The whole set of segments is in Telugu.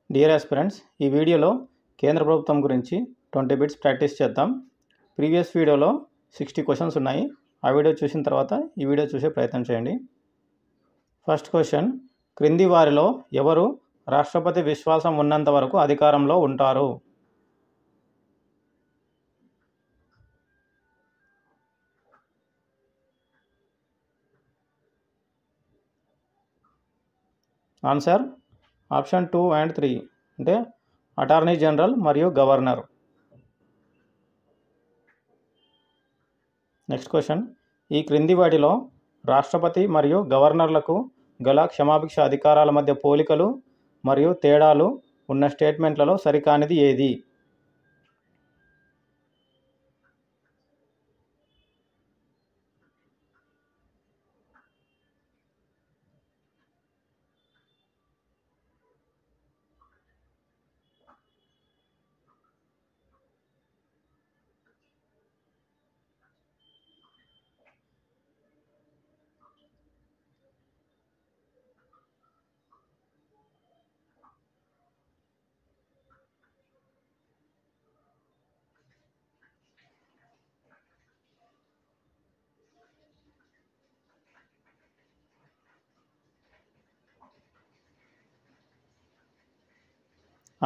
డియర్ ఆస్పిరెంట్స్, ఈ వీడియోలో కేంద్ర ప్రభుత్వం గురించి 20 బిట్స్ ప్రాక్టీస్ చేద్దాం. ప్రీవియస్ వీడియోలో 60 క్వశ్చన్స్ ఉన్నాయి. ఆ వీడియో చూసిన తర్వాత ఈ వీడియో చూసే ప్రయత్నం చేయండి. ఫస్ట్ క్వశ్చన్, క్రింది వారిలో ఎవరు రాష్ట్రపతి విశ్వాసం ఉన్నంత వరకు అధికారంలో ఉంటారు? ఆన్సర్ ఆప్షన్ 2 అండ్ 3 అంటే అటార్నీ జనరల్ మరియు గవర్నర్. నెక్స్ట్ క్వశ్చన్, ఈ క్రింది వాటిలో రాష్ట్రపతి మరియు గవర్నర్లకు గల క్షమాభిక్ష అధికారాల మధ్య పోలికలు మరియు తేడాలు ఉన్న స్టేట్మెంట్లలో సరికానిది ఏది?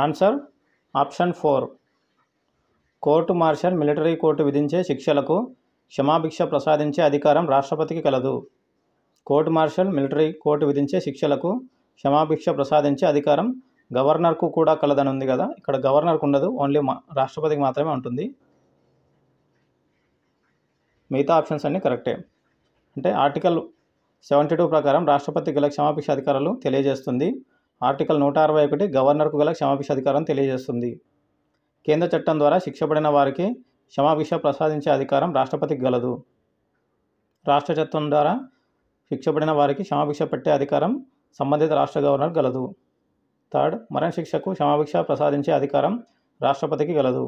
Answer option 4. Court martial military court విధించే శిక్షలకు క్షమాభిక్ష ప్రసాదించే అధికారం రాష్ట్రపతికి కలదు. కోర్టు మార్షల్ మిలిటరీ కోర్టు విధించే శిక్షలకు క్షమాభిక్ష ప్రసాదించే అధికారం గవర్నర్కు కూడా కలదని ఉంది కదా, ఇక్కడ గవర్నర్కు ఉండదు, ఓన్లీ రాష్ట్రపతికి మాత్రమే ఉంటుంది. మిగతా ఆప్షన్స్ అన్నీ కరెక్టే. అంటే ఆర్టికల్ 72 ప్రకారం రాష్ట్రపతికి గల క్షమాభిక్ష అధికారాలు తెలియజేస్తుంది. ఆర్టికల్ 161 గవర్నర్కు గల క్షమాభిక్ష అధికారం తెలియజేస్తుంది. కేంద్ర చట్టం ద్వారా శిక్షపడిన వారికి క్షమాభిక్ష ప్రసాదించే అధికారం రాష్ట్రపతికి గలదు. రాష్ట్ర చట్టం ద్వారా శిక్షపడిన వారికి క్షమాభిక్ష పెట్టే అధికారం సంబంధిత రాష్ట్ర గవర్నర్ గలదు. థర్డ్, మరణశిక్షకు క్షమాభిక్ష ప్రసాదించే అధికారం రాష్ట్రపతికి గలదు.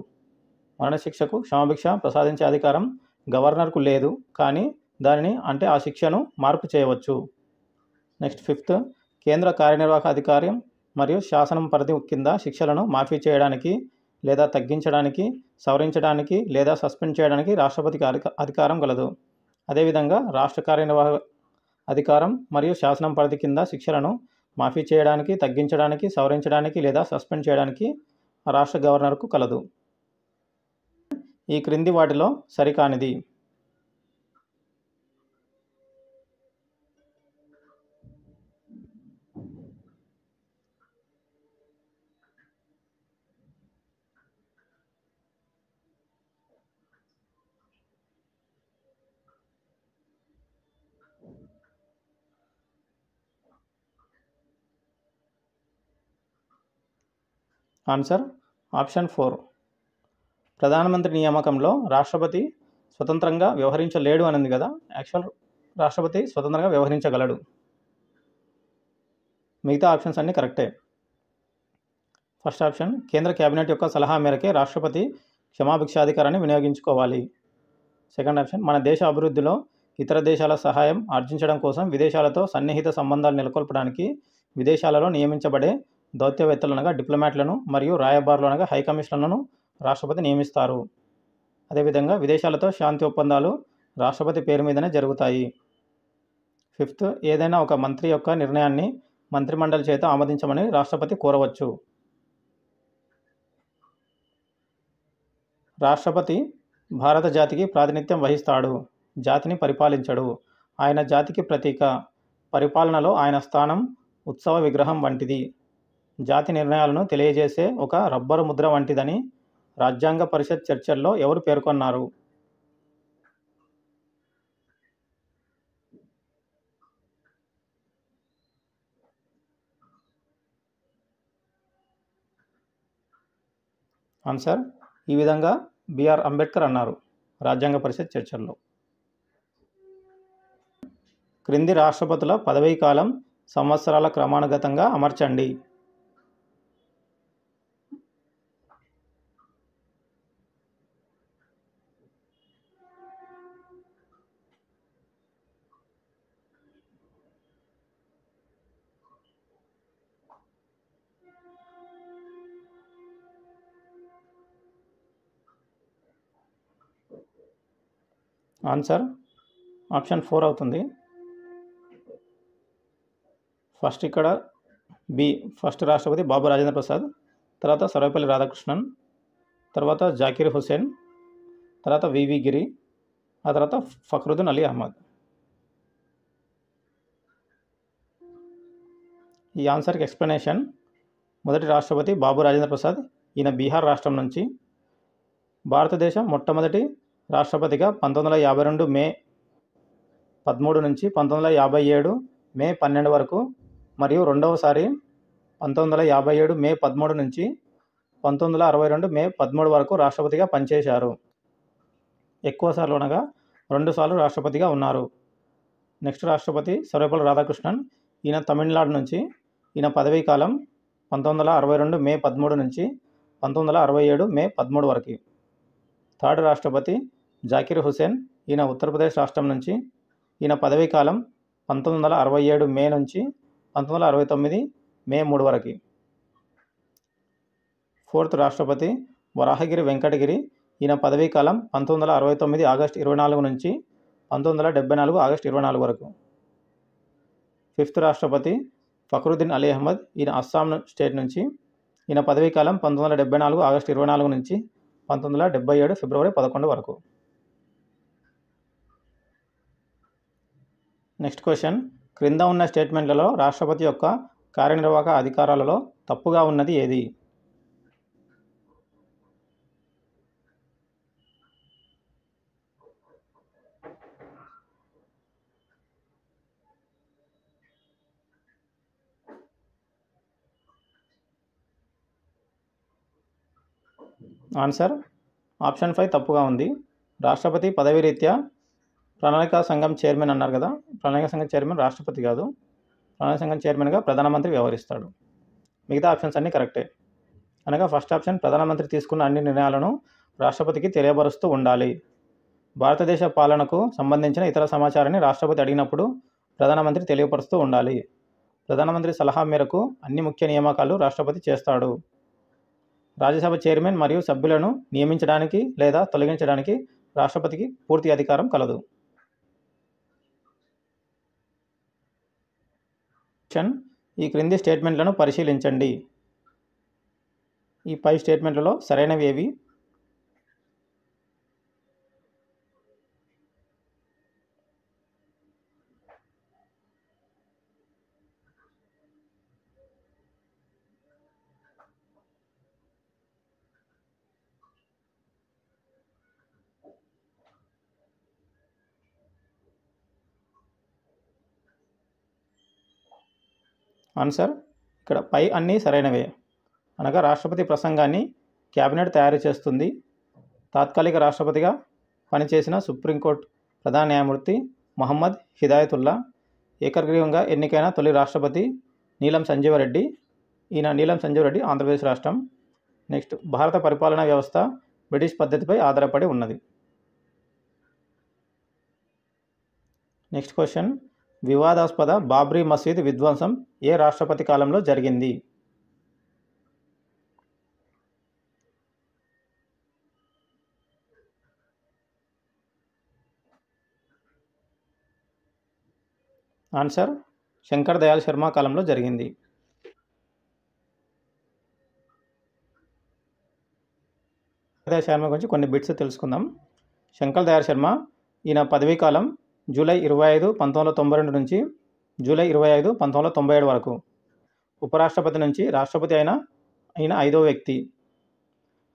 మరణశిక్షకు క్షమాభిక్ష ప్రసాదించే అధికారం గవర్నర్కు లేదు, కానీ దానిని అంటే ఆ శిక్షను మార్పు చేయవచ్చు. నెక్స్ట్ ఫిఫ్త్, కేంద్ర కార్యనిర్వాహక అధికారం మరియు శాసనం పరిధి కింద శిక్షలను మాఫీ చేయడానికి లేదా తగ్గించడానికి, సవరించడానికి లేదా సస్పెండ్ చేయడానికి రాష్ట్రపతికి అధికారం కలదు. అదేవిధంగా రాష్ట్ర కార్యనిర్వాహక అధికారం మరియు శాసనం పరిధి కింద శిక్షలను మాఫీ చేయడానికి, తగ్గించడానికి, సవరించడానికి లేదా సస్పెండ్ చేయడానికి రాష్ట్ర గవర్నర్కు కలదు. ఈ క్రింది వాటిలో సరికానిది? Answer option 4. ప్రధానమంత్రి నియామకంలో రాష్ట్రపతి స్వతంత్రంగా వ్యవహరించలేడు అనింది కదా, యాక్చువల్ రాష్ట్రపతి స్వతంత్రంగా వ్యవహరించగలడు. మిగతా ఆప్షన్స్ అన్నీ కరెక్టే. ఫస్ట్ ఆప్షన్, కేంద్ర కేబినెట్ యొక్క సలహా మేరకే రాష్ట్రపతి క్షమాభిక్షాధికారాన్ని వినియోగించుకోవాలి. సెకండ్ ఆప్షన్, మన దేశ అభివృద్ధిలో ఇతర దేశాల సహాయం ఆర్జించడం కోసం విదేశాలతో సన్నిహిత సంబంధాలు నెలకొల్పడానికి విదేశాలలో నియమించబడే దౌత్యవేత్తలు అనగా డిప్లొమాట్లను మరియు రాయబారులు అనగా హైకమిషనర్లను రాష్ట్రపతి నియమిస్తారు. అదేవిధంగా విదేశాలతో శాంతి ఒప్పందాలు రాష్ట్రపతి పేరు మీదనే జరుగుతాయి. ఫిఫ్త్, ఏదైనా ఒక మంత్రి యొక్క నిర్ణయాన్ని మంత్రిమండలి చేత ఆమోదించమని రాష్ట్రపతి కోరవచ్చు. రాష్ట్రపతి భారత జాతికి ప్రాతినిధ్యం వహిస్తాడు, జాతిని పరిపాలించడు. ఆయన జాతికి ప్రతీక. పరిపాలనలో ఆయన స్థానం ఉత్సవ విగ్రహం వంటిది. జాతి నిర్ణయాలను తెలియజేసే ఒక రబ్బరు ముద్ర వంటిదని రాజ్యాంగ పరిషత్ చర్చల్లో ఎవరు పేర్కొన్నారు? ఆన్సర్, ఈ విధంగా బిఆర్ అంబేద్కర్ అన్నారు రాజ్యాంగ పరిషత్ చర్చల్లో. క్రింది రాష్ట్రపతుల పదవీ కాలం సంవత్సరాల క్రమానుగతంగా అమర్చండి. ఆన్సర్ ఆప్షన్ 4 అవుతుంది. ఫస్ట్ ఇక్కడ బి, ఫస్ట్ రాష్ట్రపతి బాబు రాజేంద్ర ప్రసాద్, తర్వాత సర్వేపల్లి రాధాకృష్ణన్, తర్వాత జాకీర్ హుస్సేన్, తర్వాత వివి గిరి, ఆ తర్వాత ఫక్రుద్దీన్ అలీ అహ్మద్. ఈ ఆన్సర్కి ఎక్స్ప్లెనేషన్: మొదటి రాష్ట్రపతి బాబు రాజేంద్ర ప్రసాద్, ఈయన బీహార్ రాష్ట్రం నుంచి. భారతదేశం మొట్టమొదటి రాష్ట్రపతిగా 1952 మే 13 నుంచి 1957 మే 12 వరకు, మరియు రెండవసారి 1957 మే 13 నుంచి 1962 మే 13 వరకు రాష్ట్రపతిగా పనిచేశారు. ఎక్కువసార్లు అనగా 2 సార్లు రాష్ట్రపతిగా ఉన్నారు. నెక్స్ట్ రాష్ట్రపతి సర్వేపల్లి రాధాకృష్ణన్, ఈయన తమిళనాడు నుంచి. ఈయన పదవీ కాలం 1962 మే 13 నుంచి 1967 మే 13 వరకు. థర్డ్ రాష్ట్రపతి జాకీర్ హుస్సేన్, ఈయన ఉత్తరప్రదేశ్ రాష్ట్రం నుంచి. ఈయన పదవీ కాలం 1967 మే నుంచి 1969 మే 3 వరకు. ఫోర్త్ రాష్ట్రపతి వరాహగిరి వెంకటగిరి, ఈయన పదవీ కాలం 1969 ఆగస్టు 24 నుంచి 1974 ఆగస్టు 24 వరకు. ఫిఫ్త్ రాష్ట్రపతి ఫక్రుద్దీన్ అలీ అహ్మద్, ఈయన అస్సాం స్టేట్ నుంచి. ఈయన పదవీ కాలం 1974 ఆగస్టు 24 నుంచి 1977 ఫిబ్రవరి 11 వరకు. నెక్స్ట్ క్వశ్చన్: క్రింద ఉన్న స్టేట్మెంట్లలో రాష్ట్రపతి యొక్క కార్యనిర్వాహక అధికారాలలో తప్పుగా ఉన్నది ఏది? ఆన్సర్ ఆప్షన్ 5 తప్పుగా ఉంది. రాష్ట్రపతి పదవీ రీత్యా ప్రణాళికా సంఘం చైర్మన్ అన్నారు కదా, ప్రణాళికా సంఘం చైర్మన్ రాష్ట్రపతి కాదు. ప్రణాళికా సంఘం చైర్మన్గా ప్రధానమంత్రి వ్యవహరిస్తాడు. మిగతా ఆప్షన్స్ అన్నీ కరెక్టే. అనగా ఫస్ట్ ఆప్షన్, ప్రధానమంత్రి తీసుకున్న అన్ని నిర్ణయాలను రాష్ట్రపతికి తెలియపరుస్తూ ఉండాలి. భారతదేశ పాలనకు సంబంధించిన ఇతర సమాచారాన్ని రాష్ట్రపతి అడిగినప్పుడు ప్రధానమంత్రి తెలియపరుస్తూ ఉండాలి. ప్రధానమంత్రి సలహా మేరకు అన్ని ముఖ్య నియామకాలు రాష్ట్రపతి చేస్తాడు. రాజ్యసభ చైర్మన్ మరియు సభ్యులను నియమించడానికి లేదా తొలగించడానికి రాష్ట్రపతికి పూర్తి అధికారం కలదు. ఈ క్రింది స్టేట్మెంట్లను పరిశీలించండి. ఈ పై స్టేట్మెంట్లలో సరైనవి ఏవి? ఆన్సర్ ఇక్కడ పై అన్నీ సరైనవే. అనగా రాష్ట్రపతి ప్రసంగాన్ని క్యాబినెట్ తయారు చేస్తుంది. తాత్కాలిక రాష్ట్రపతిగా పనిచేసిన సుప్రీంకోర్టు ప్రధాన న్యాయమూర్తి మహమ్మద్ హిదాయతుల్లా, ఏకగ్రీవంగా ఎన్నికైన తొలి రాష్ట్రపతి నీలం సంజీవ రెడ్డి. ఈయన నీలం సంజీవ రెడ్డి ఆంధ్రప్రదేశ్ రాష్ట్రం. నెక్స్ట్, భారత పరిపాలనా వ్యవస్థ బ్రిటిష్ పద్ధతిపై ఆధారపడి ఉన్నది. నెక్స్ట్ క్వశ్చన్: వివాదాస్పద బాబ్రీ మసీద్ విధ్వంసం ఏ రాష్ట్రపతి కాలంలో జరిగింది? ఆన్సర్ శంకర్ దయాళ్ శర్మ కాలంలో జరిగింది. దయాళ్ శర్మ గురించి కొన్ని బిట్స్ తెలుసుకుందాం. శంకర్ దయాళ్ శర్మ, ఈయన పదవీ కాలం జూలై 25, 1992 నుంచి జూలై 25, 1997 వరకు. ఉపరాష్ట్రపతి నుంచి రాష్ట్రపతి అయిన 5వ వ్యక్తి.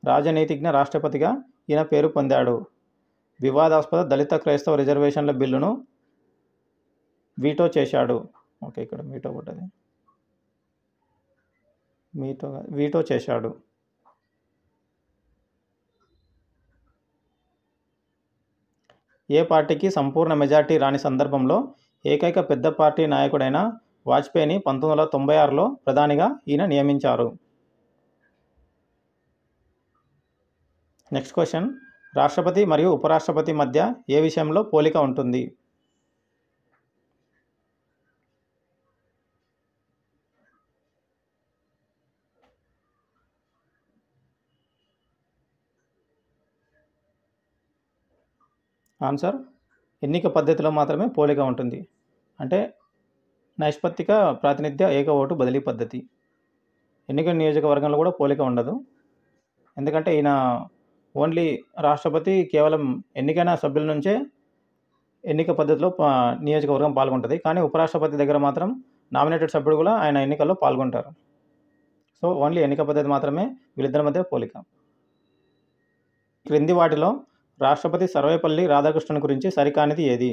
రాజనీతిజ్ఞ రాష్ట్రపతిగా ఈయన పేరు పొందాడు. వివాదాస్పద దళిత క్రైస్తవ రిజర్వేషన్ల బిల్లును వీటో చేశాడు. ఓకే, ఇక్కడ వీటో పడ్డది, వీటో చేశాడు. ఏ పార్టీకి సంపూర్ణ మెజార్టీ రాని సందర్భంలో ఏకైక పెద్ద పార్టీ నాయకుడైన వాజ్పేయిని 1996లో ప్రధానిగా ఈయన నియమించారు. నెక్స్ట్ క్వశ్చన్: రాష్ట్రపతి మరియు ఉపరాష్ట్రపతి మధ్య ఏ విషయంలో పోలిక ఉంటుంది? ఆన్సర్ ఎన్నిక పద్ధతిలో మాత్రమే పోలిక ఉంటుంది. అంటే నైష్పత్తిక ప్రాతినిధ్య ఏక ఓటు బదిలీ పద్ధతి. ఎన్నిక నియోజకవర్గంలో కూడా పోలిక ఉండదు. ఎందుకంటే ఈయన ఓన్లీ రాష్ట్రపతి కేవలం ఎన్నికైన సభ్యుల నుంచే ఎన్నిక పద్ధతిలో నియోజకవర్గం పాల్గొంటుంది. కానీ ఉపరాష్ట్రపతి దగ్గర మాత్రం నామినేటెడ్ సభ్యుడు కూడా ఆయన ఎన్నికల్లో పాల్గొంటారు. సో ఓన్లీ ఎన్నిక పద్ధతి మాత్రమే వీళ్ళిద్దరి మధ్య పోలిక. క్రింది వాటిలో రాష్ట్రపతి సర్వేపల్లి రాధాకృష్ణన్ గురించి సరికానిది ఏది?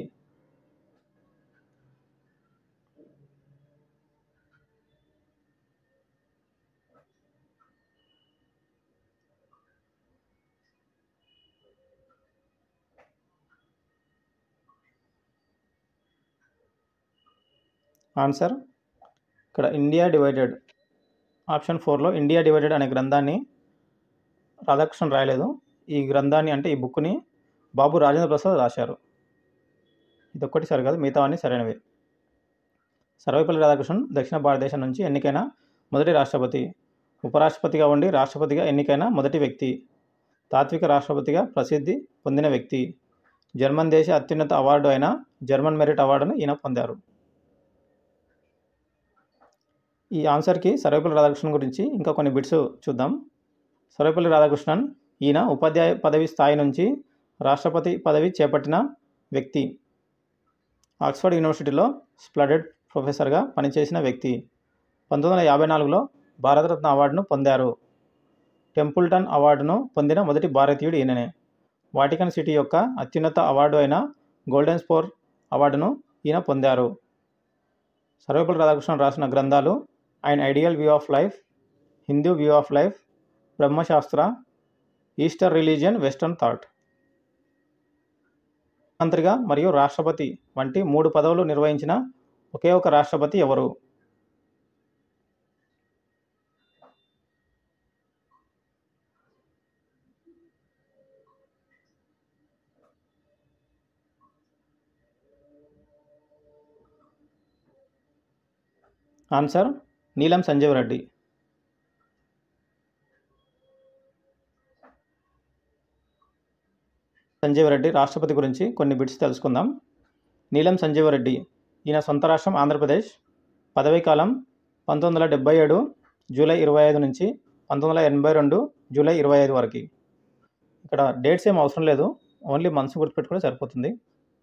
ఆన్సర్ ఇక్కడ ఇండియా డివైడెడ్. ఆప్షన్ 4లో ఇండియా డివైడెడ్ అనే గ్రంథాన్ని రాధాకృష్ణన్ రాయలేదు. ఈ గ్రంథాన్ని అంటే ఈ బుక్ని బాబు రాజేంద్ర ప్రసాద్ రాశారు. ఇదొక్కటి సరికాదు, మిగతా అన్నీ సరైనవి. సర్వేపల్లి రాధాకృష్ణన్ దక్షిణ భారతదేశం నుంచి ఎన్నికైన మొదటి రాష్ట్రపతి. ఉపరాష్ట్రపతిగా ఉండి రాష్ట్రపతిగా ఎన్నికైన మొదటి వ్యక్తి. తాత్విక రాష్ట్రపతిగా ప్రసిద్ధి పొందిన వ్యక్తి. జర్మన్ దేశ అత్యున్నత అవార్డు అయిన జర్మన్ మెరిట్ అవార్డును ఈయన పొందారు. ఈ ఆన్సర్కి సర్వేపల్లి రాధాకృష్ణన్ గురించి ఇంకా కొన్ని బిట్స్ చూద్దాం. సర్వేపల్లి రాధాకృష్ణన్ ఈయన ఉపాధ్యాయ పదవి స్థాయి నుంచి రాష్ట్రపతి పదవి చేపట్టిన వ్యక్తి. ఆక్స్ఫర్డ్ యూనివర్సిటీలో స్ప్లడెడ్ ప్రొఫెసర్గా పనిచేసిన వ్యక్తి. 1954లో భారతరత్న అవార్డును పొందారు. టెంపుల్టన్ అవార్డును పొందిన మొదటి భారతీయుడు ఈయననే. వాటికన్ సిటీ యొక్క అత్యున్నత అవార్డు అయిన గోల్డెన్ స్పోర్ అవార్డును ఈయన పొందారు. సర్వేపల్లి రాధాకృష్ణన్ రాసిన గ్రంథాలు and ideal view of life, Hindu view of life, Brahmashastra, eastern religion, western thought. మంత్రిగా మరియు రాష్ట్రపతి వంటి 3 పదవులు నిర్వహించిన ఒకే ఒక రాష్ట్రపతి ఎవరు? ఆన్సర్ నీలం సంజీవ్ రెడ్డి. సంజీవ్ రెడ్డి రాష్ట్రపతి గురించి కొన్ని బిట్స్ తెలుసుకుందాం. నీలం సంజీవ్ రెడ్డి ఈయన సొంత రాష్ట్రం ఆంధ్రప్రదేశ్. పదవీ కాలం 1977 జూలై 25 నుంచి 1982 జూలై 25 వరకు. ఇక్కడ డేట్స్ ఏం అవసరం లేదు, ఓన్లీ మంత్స్ గుర్తుపెట్టుకుంటే సరిపోతుంది.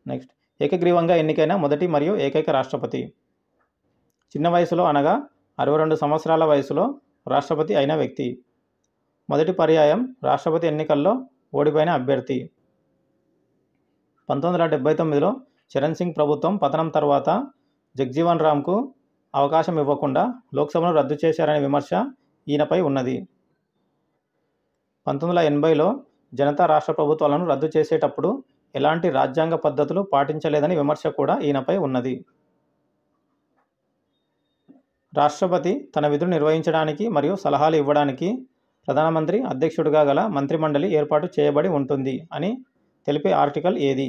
నెక్స్ట్, ఏకగ్రీవంగా ఎన్నికైన మొదటి మరియు ఏకైక రాష్ట్రపతి. చిన్న వయసులో అనగా 62 సంవత్సరాల వయసులో రాష్ట్రపతి అయిన వ్యక్తి. మొదటి పర్యాయం రాష్ట్రపతి ఎన్నికల్లో ఓడిపోయిన అభ్యర్థి. 1979లో చరణ్ సింగ్ ప్రభుత్వం పతనం తర్వాత జగ్జీవన్ రామ్కు అవకాశం ఇవ్వకుండా లోక్సభను రద్దు చేశారనే విమర్శ ఈయనపై ఉన్నది. 1980లో జనతా రాష్ట్ర ప్రభుత్వాలను రద్దు చేసేటప్పుడు ఎలాంటి రాజ్యాంగ పద్ధతులు పాటించలేదని విమర్శ కూడా ఈయనపై ఉన్నది. రాష్ట్రపతి తన విధులు నిర్వహించడానికి మరియు సలహాలు ఇవ్వడానికి ప్రధానమంత్రి అధ్యక్షుడిగా గల మంత్రిమండలి ఏర్పాటు చేయబడి ఉంటుంది అని తెలిపే ఆర్టికల్ ఏది?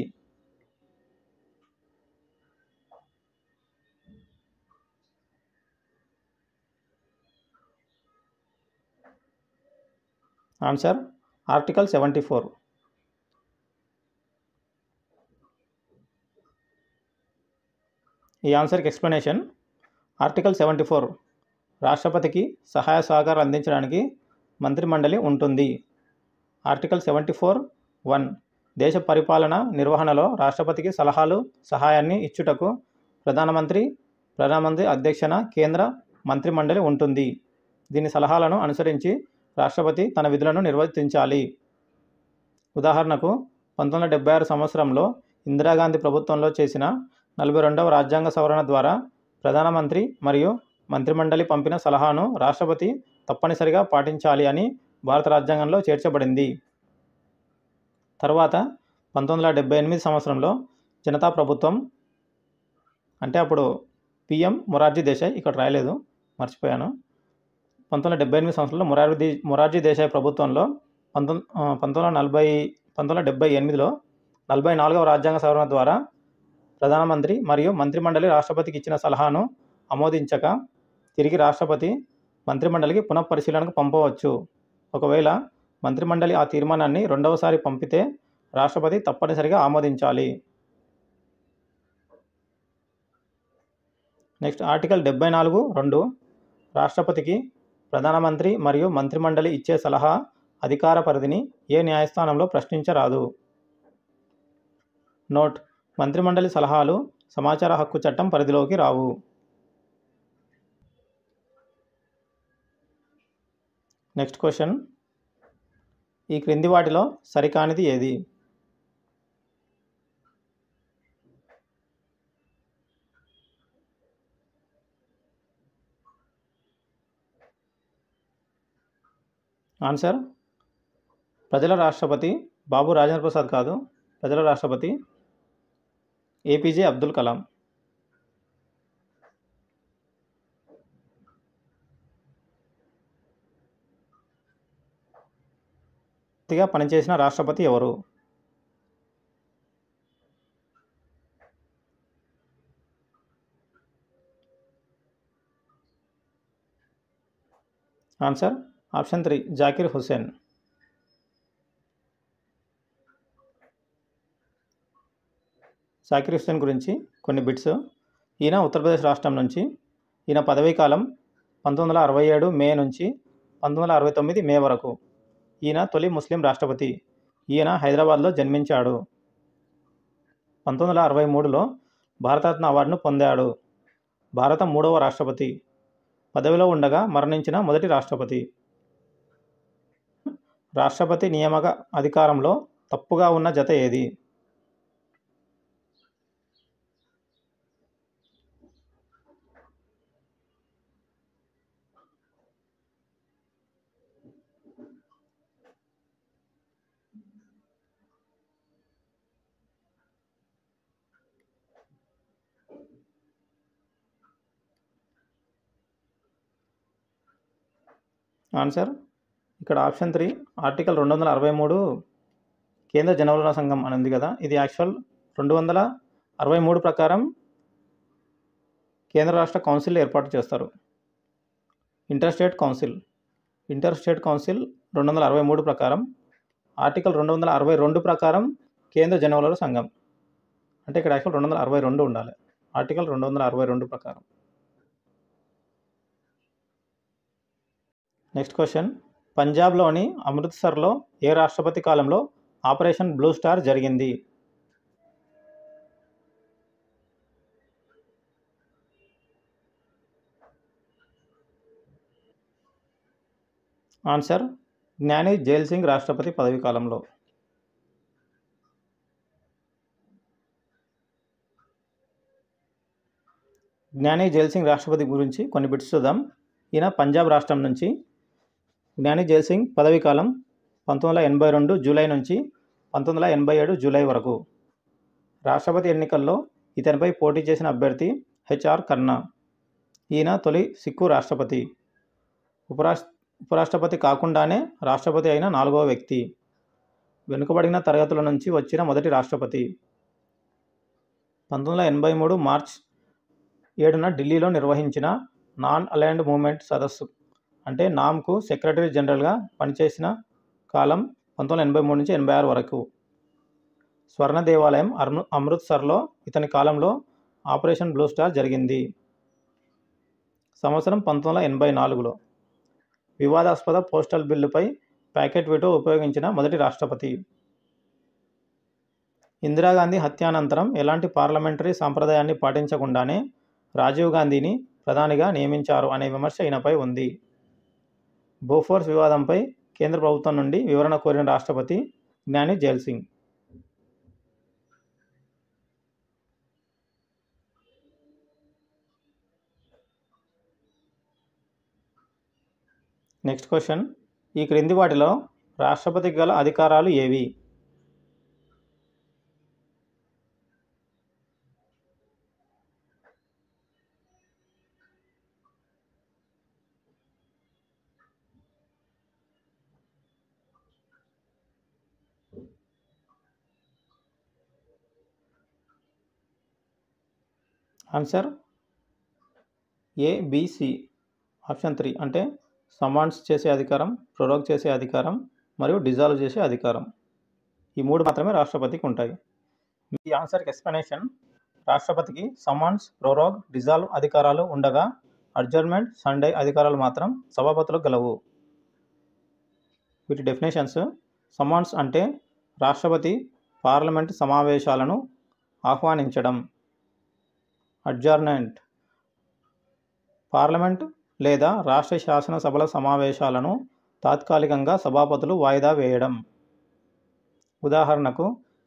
Answer article 74. ఈ ఆన్సర్కి ఎక్స్ప్లెనేషన్. ఆర్టికల్ 74 రాష్ట్రపతికి సహాయ సహకారాలు అందించడానికి మంత్రిమండలి ఉంటుంది. ఆర్టికల్ 74(1) దేశ పరిపాలన నిర్వహణలో రాష్ట్రపతికి సలహాలు సహాయాన్ని ఇచ్చుటకు ప్రధానమంత్రి అధ్యక్షన కేంద్ర మంత్రిమండలి ఉంటుంది. దీని సలహాలను అనుసరించి రాష్ట్రపతి తన విధులను నిర్వర్తించాలి. ఉదాహరణకు 1976 సంవత్సరంలో ఇందిరాగాంధీ ప్రభుత్వంలో చేసిన 42వ రాజ్యాంగ సవరణ ద్వారా ప్రధానమంత్రి మరియు మంత్రిమండలి పంపిన సలహాను రాష్ట్రపతి తప్పనిసరిగా పాటించాలి అని భారత రాజ్యాంగంలో చేర్చబడింది. తర్వాత 1978 సంవత్సరంలో జనతా ప్రభుత్వం, అంటే అప్పుడు పిఎం మొరార్జీ దేశాయ్, ఇక్కడ రాయలేదు మర్చిపోయాను, 1978 సంవత్సరంలో మొరార్జీ దేశాయ్ ప్రభుత్వంలో 1978లో 44వ రాజ్యాంగ సవరణ ద్వారా ప్రధానమంత్రి మరియు మంత్రిమండలి రాష్ట్రపతికి ఇచ్చిన సలహాను ఆమోదించక తిరిగి రాష్ట్రపతి మంత్రిమండలికి పునఃపరిశీలనకు పంపవచ్చు. ఒకవేళ మంత్రిమండలి ఆ తీర్మానాన్ని రెండవసారి పంపితే రాష్ట్రపతి తప్పనిసరిగా ఆమోదించాలి. నెక్స్ట్ ఆర్టికల్ 74(2) రాష్ట్రపతికి ప్రధానమంత్రి మరియు మంత్రిమండలి ఇచ్చే సలహా అధికార పరిధిని ఏ న్యాయస్థానంలో ప్రశ్నించరాదు. నోట్: మంత్రిమండలి సలహాలు సమాచార హక్కు చట్టం పరిధిలోకి రావు. నెక్స్ట్ క్వశ్చన్: ఈ క్రింది వాటిలో సరికానిది ఏది? ఆన్సర్: ప్రజల రాష్ట్రపతి బాబు రాజేంద్ర ప్రసాద్ కాదు, ప్రజల రాష్ట్రపతి ఏపీజే అబ్దుల్ కలాం. పనిచేసిన రాష్ట్రపతి ఎవరు? Answer: option 3 Zakir Hussain. జాకిర్ హుస్సేన్ గురించి కొన్ని బిట్స్. ఈయన ఉత్తరప్రదేశ్ రాష్ట్రం నుంచి. ఈయన పదవీ కాలం 1967 మే నుంచి 1969 మే వరకు. ఈయన తొలి ముస్లిం రాష్ట్రపతి. ఈయన హైదరాబాద్లో జన్మించాడు. 1963లో భారతరత్న అవార్డును పొందాడు. భారత 3వ రాష్ట్రపతి. పదవిలో ఉండగా మరణించిన మొదటి రాష్ట్రపతి. రాష్ట్రపతి నియామక అధికారంలో తప్పుగా ఉన్న జత ఏది? ఆన్సర్: ఇక్కడ ఆప్షన్ 3 ఆర్టికల్ 263 కేంద్ర జనవనరుల సంఘం అని ఉంది కదా, ఇది యాక్చువల్ 263 ప్రకారం కేంద్ర రాష్ట్ర కౌన్సిల్ ఏర్పాటు చేస్తారు. ఇంటర్ స్టేట్ కౌన్సిల్ 263 ప్రకారం. ఆర్టికల్ 262 ప్రకారం కేంద్ర జనవనరుల సంఘం. అంటే ఇక్కడ యాక్చువల్ 262 ఉండాలి. ఆర్టికల్ 262 ప్రకారం. నెక్స్ట్ క్వశ్చన్: పంజాబ్లోని అమృత్సర్లో ఏ రాష్ట్రపతి కాలంలో ఆపరేషన్ బ్లూ స్టార్ జరిగింది? ఆన్సర్: జ్ఞాని జైల్ సింగ్ రాష్ట్రపతి పదవీ కాలంలో. జ్ఞాని జైల్ సింగ్ రాష్ట్రపతి గురించి కొన్ని బిట్స్ చూద్దాం. ఈయన పంజాబ్ రాష్ట్రం నుంచి. జ్ఞాని జైల్ సింగ్ పదవీ కాలం 1982 జూలై నుంచి 1987 జూలై వరకు. రాష్ట్రపతి ఎన్నికల్లో ఇతనిపై పోటీ చేసిన అభ్యర్థి హెచ్ఆర్ కన్నా. ఈయన తొలి సిక్కు రాష్ట్రపతి. ఉపరాష్ట్రపతి కాకుండానే రాష్ట్రపతి అయిన 4వ వ్యక్తి. వెనుకబడిన తరగతుల నుంచి వచ్చిన మొదటి రాష్ట్రపతి. 1983 మార్చ్ 7న ఢిల్లీలో నిర్వహించిన నాన్ అలైన్డ్ మూవ్మెంట్ సదస్సు అంటే నామ్కు సెక్రటరీ జనరల్గా పనిచేసిన కాలం 1983 నుంచి 86 వరకు. స్వర్ణ దేవాలయం అమృత్సర్లో ఇతని కాలంలో ఆపరేషన్ బ్లూ స్టార్ జరిగింది. సంవత్సరం 1984లో. వివాదాస్పద పోస్టల్ బిల్లుపై ప్యాకెట్ వీటో ఉపయోగించిన మొదటి రాష్ట్రపతి. ఇందిరాగాంధీ హత్యానంతరం ఎలాంటి పార్లమెంటరీ సాంప్రదాయాన్ని పాటించకుండానే రాజీవ్ గాంధీని ప్రధానిగా నియమించారు అనే విమర్శ ఈయనపై ఉంది. బోఫోర్స్ వివాదంపై కేంద్ర ప్రభుత్వం నుండి వివరణ కోరిన రాష్ట్రపతి జ్ఞాని జైల్ సింగ్. నెక్స్ట్ క్వశ్చన్: ఈ క్రింది వాటిలో రాష్ట్రపతికి గల అధికారాలు ఏవి? Answer: ABC. ఆప్షన్ 3 అంటే సమాన్స్ చేసే అధికారం, ప్రొరోగ్ చేసే అధికారం మరియు డిజాల్వ్ చేసే అధికారం. ఈ 3 మాత్రమే రాష్ట్రపతికి ఉంటాయి. ఈ ఆన్సర్కి ఎక్స్ప్లెనేషన్: రాష్ట్రపతికి సమ్మన్స్, ప్రోరోగ్, డిజాల్వ్ అధికారాలు ఉండగా అడ్జర్న్మెంట్, సండే అధికారాలు మాత్రం సభాపతులకు గలవు. వీటి డెఫినేషన్స్: సమ్మన్స్ అంటే రాష్ట్రపతి పార్లమెంట్ సమావేశాలను ఆహ్వానించడం. అడ్జర్న్మెంట్ పార్లమెంట్ లేదా రాష్ట్ర శాసనసభల సమావేశాలను తాత్కాలికంగా సభాపతులు వాయిదా వేయడం. ఉదాహరణకు,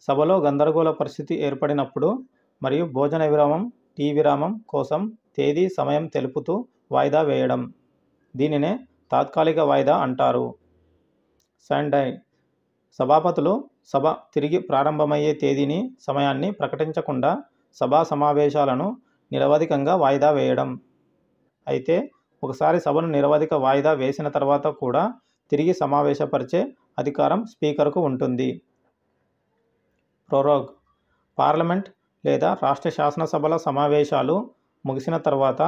సభలో గందరగోళ పరిస్థితి ఏర్పడినప్పుడు మరియు భోజన విరామం, టీ విరామం కోసం తేదీ, సమయం తెలుపుతూ వాయిదా వేయడం. దీనినే తాత్కాలిక వాయిదా అంటారు. సండే సభాపతులు సభ తిరిగి ప్రారంభమయ్యే తేదీని, సమయాన్ని ప్రకటించకుండా సభా సమావేశాలను నిరవధికంగా వాయిదా వేయడం. అయితే ఒకసారి సభను నిరవధిక వాయిదా వేసిన తర్వాత కూడా తిరిగి సమావేశపరిచే అధికారం స్పీకర్కు ఉంటుంది. ప్రోరోగ్ పార్లమెంట్ లేదా రాష్ట్ర శాసనసభల సమావేశాలు ముగిసిన తర్వాత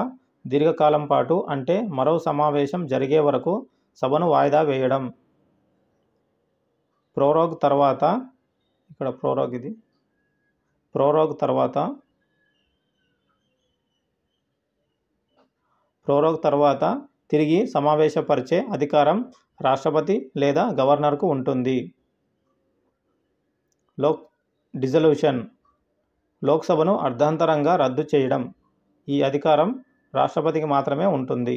దీర్ఘకాలం పాటు అంటే మరో సమావేశం జరిగే వరకు సభను వాయిదా వేయడం. ప్రోరోగ్ తర్వాత తిరిగి సమావేశపరిచే అధికారం రాష్ట్రపతి లేదా గవర్నర్కు ఉంటుంది. డిజల్యూషన్ లోక్సభను అర్ధాంతరంగా రద్దు చేయడం. ఈ అధికారం రాష్ట్రపతికి మాత్రమే ఉంటుంది.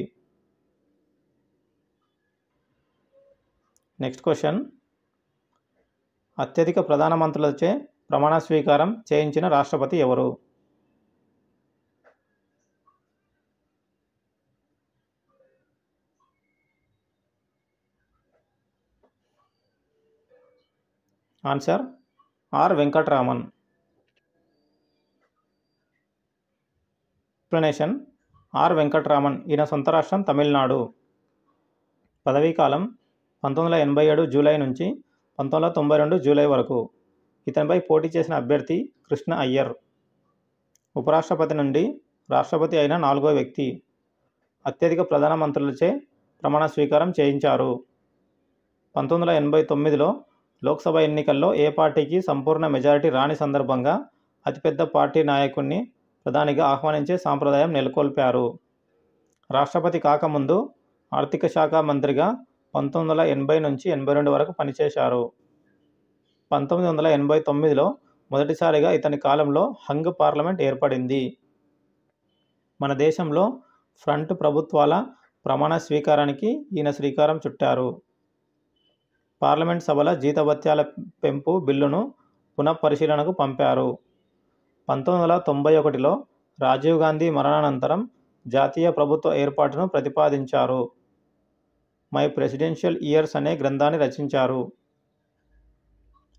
నెక్స్ట్ క్వశ్చన్: అత్యధిక ప్రధానమంత్రులచే ప్రమాణ స్వీకారం చేయించిన రాష్ట్రపతి ఎవరు? Answer R Venkataraman. Explanation: R Venkataraman ఈయన సొంత రాష్ట్రం తమిళనాడు. పదవీకాలం 1987 జూలై నుంచి 1992 జూలై వరకు. ఇతనిపై పోటీ చేసిన అభ్యర్థి కృష్ణ అయ్యర్. ఉపరాష్ట్రపతి నుండి రాష్ట్రపతి అయిన 4వ వ్యక్తి. అత్యధిక ప్రధానమంత్రులచే ప్రమాణ స్వీకారం చేయించారు. 1989లో లోక్సభ ఎన్నికల్లో ఏ పార్టీకి సంపూర్ణ మెజారిటీ రాని సందర్భంగా అతిపెద్ద పార్టీ నాయకుడిని ప్రధానిగా ఆహ్వానించే సాంప్రదాయం నెలకొల్పారు. రాష్ట్రపతి కాకముందు ఆర్థిక శాఖ మంత్రిగా 1980 నుంచి 82 వరకు పనిచేశారు. 1989లో మొదటిసారిగా ఇతని కాలంలో హంగ్ పార్లమెంట్ ఏర్పడింది. మన దేశంలో ఫ్రంట్ ప్రభుత్వాల ప్రమాణ స్వీకారానికి ఈయన శ్రీకారం చుట్టారు. పార్లమెంట్ సభల జీతభత్యాల పెంపు బిల్లును పునఃపరిశీలనకు పంపారు. 1991లో రాజీవ్ గాంధీ మరణానంతరం జాతీయ ప్రభుత్వ ఏర్పాటును ప్రతిపాదించారు. మై ప్రెసిడెన్షియల్ ఇయర్స్ అనే గ్రంథాన్ని రచించారు.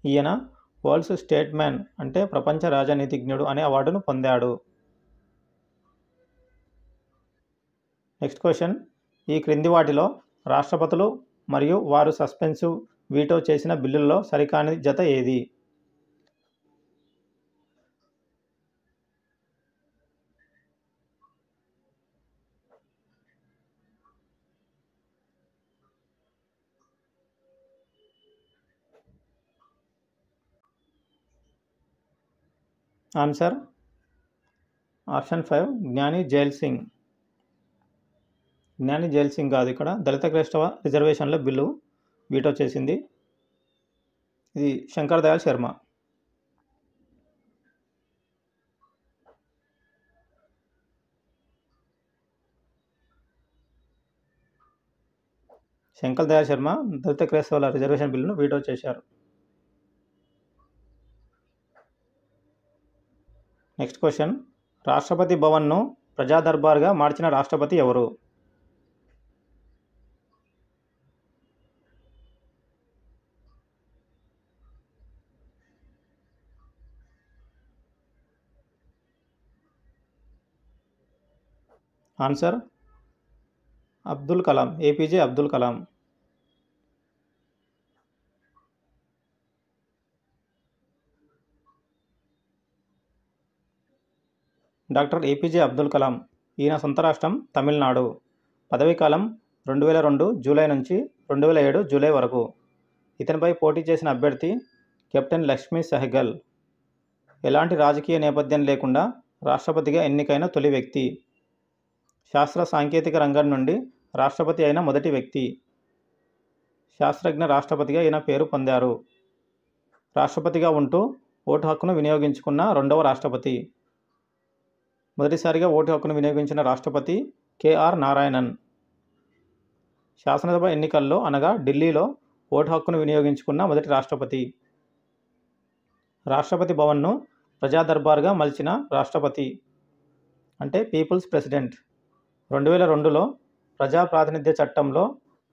ఈయన వరల్డ్స్ స్టేట్స్మ్యాన్ అంటే ప్రపంచ రాజనీతిజ్ఞుడు అనే అవార్డును పొందాడు. నెక్స్ట్ క్వశ్చన్: ఈ క్రింది వాటిలో రాష్ట్రపతులు మరియు వారు సస్పెన్సివ్, వీటో చేసిన బిల్లుల్లో సరికాని జత ఏది? ఆన్సర్ ఆప్షన్ 5 జ్ఞాని జైల్ సింగ్. జ్ఞాని జైల్ సింగ్ కాదు, ఇక్కడ దళిత క్రైస్తవ రిజర్వేషన్ల బిల్లు వీటో చేసింది ఇది శంకర్ దయాళ్ శర్మ. శంకర్ దయాళ్ శర్మ దళిత క్రైస్తవుల రిజర్వేషన్ బిల్లును వీటో చేశారు. నెక్స్ట్ క్వశ్చన్: రాష్ట్రపతి భవన్ను ప్రజా దర్బార్గా మార్చిన రాష్ట్రపతి ఎవరు? Answer Abdul Kalam, APJ Abdul Kalam. Doctor APJ Abdul Kalam ఈయన సొంత రాష్ట్రం తమిళనాడు. పదవీకాలం 2002 జూలై నుంచి 2007 జూలై వరకు. ఇతనిపై పోటీ చేసిన అభ్యర్థి కెప్టెన్ లక్ష్మీ సెహగల్. ఎలాంటి రాజకీయ నేపథ్యం లేకుండా రాష్ట్రపతిగా ఎన్నికైన తొలి వ్యక్తి. శాస్త్ర సాంకేతిక రంగం నుండి రాష్ట్రపతి అయిన మొదటి వ్యక్తి. శాస్త్రజ్ఞ రాష్ట్రపతిగా ఈయన పేరు పొందారు. రాష్ట్రపతిగా ఉంటూ ఓటు హక్కును వినియోగించుకున్న రెండవ రాష్ట్రపతి. మొదటిసారిగా ఓటు హక్కును వినియోగించిన రాష్ట్రపతి కేఆర్ నారాయణన్. శాసనసభ ఎన్నికల్లో అనగా ఢిల్లీలో ఓటు హక్కును వినియోగించుకున్న మొదటి రాష్ట్రపతి. రాష్ట్రపతి భవన్ను ప్రజా దర్బార్గా మలిచిన రాష్ట్రపతి అంటే పీపుల్స్ ప్రెసిడెంట్. 2002లో ప్రజా ప్రాతినిధ్య చట్టంలో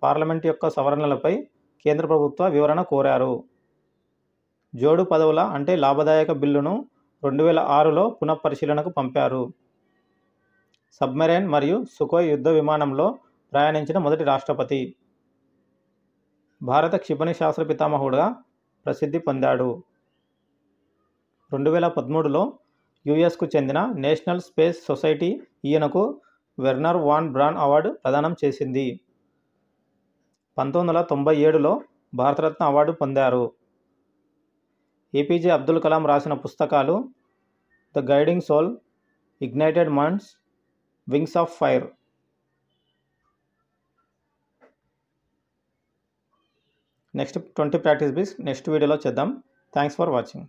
పార్లమెంట్ యొక్క సవరణలపై కేంద్ర ప్రభుత్వ వివరణ కోరారు. జోడు పదవుల అంటే లాభదాయక బిల్లును 2006లో పునఃపరిశీలనకు పంపారు. సబ్మెరైన్ మరియు సుకోయ్ యుద్ధ విమానంలో ప్రయాణించిన మొదటి రాష్ట్రపతి. భారత క్షిపణి శాస్త్ర పితామహుడుగా ప్రసిద్ధి పొందాడు. 2013లో యుఎస్కు చెందిన నేషనల్ స్పేస్ సొసైటీ ఈయనకు వెర్నర్ వాన్ బ్రాన్ అవార్డు ప్రదానం చేసింది. 1997లో భారతరత్న అవార్డు పొందారు. ఏపీజే అబ్దుల్ కలాం రాసిన పుస్తకాలు the guiding soul, ignited minds, wings of fire. Next 20 practice bits next వీడియోలో చేద్దాం. Thanks for watching.